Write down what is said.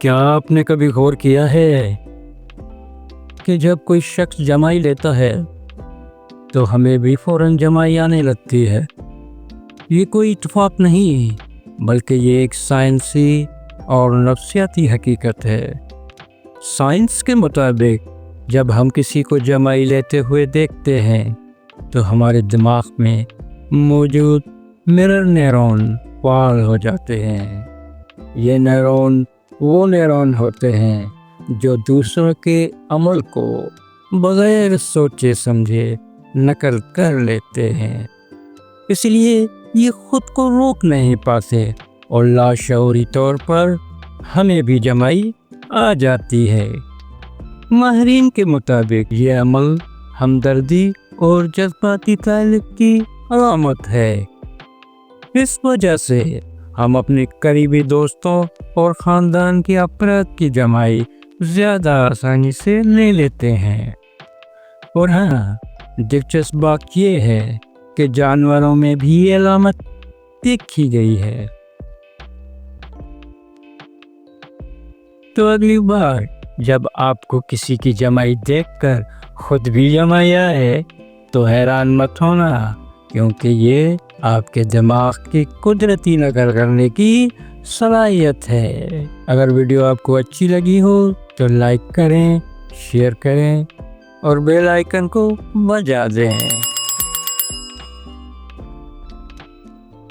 کیا آپ نے کبھی غور کیا ہے کہ جب کوئی شخص جمائی لیتا ہے تو ہمیں بھی فوراً جمائی آنے لگتی ہے؟ یہ کوئی اتفاق نہیں بلکہ یہ ایک سائنسی اور نفسیاتی حقیقت ہے۔ سائنس کے مطابق جب ہم کسی کو جمائی لیتے ہوئے دیکھتے ہیں تو ہمارے دماغ میں موجود مرر نیورون فعال ہو جاتے ہیں۔ یہ نیورون وہ نیورون ہوتے ہیں جو دوسروں کے عمل کو بغیر سوچے سمجھے نقل کر لیتے ہیں، اس لیے یہ خود کو روک نہیں پاتے اور لاشعوری طور پر ہمیں بھی جمائی آ جاتی ہے۔ ماہرین کے مطابق یہ عمل ہمدردی اور جذباتی تعلق کی علامت ہے۔ اس وجہ سے ہم اپنے قریبی دوستوں اور خاندان کے افراد کی جمائی زیادہ آسانی سے لے لیتے ہیں۔ اور ہاں، دلچسپ بات یہ ہے کہ جانوروں میں بھی یہ علامت دیکھی گئی ہے۔ تو اگلی بار جب آپ کو کسی کی جمائی دیکھ کر خود بھی جمائی آئے تو حیران مت ہونا، کیونکہ یہ آپ کے دماغ کی قدرتی نقل کرنے کی صلاحیت ہے۔ اگر ویڈیو آپ کو اچھی لگی ہو تو لائک کریں، شیئر کریں اور بیل آئیکن کو بجا دیں۔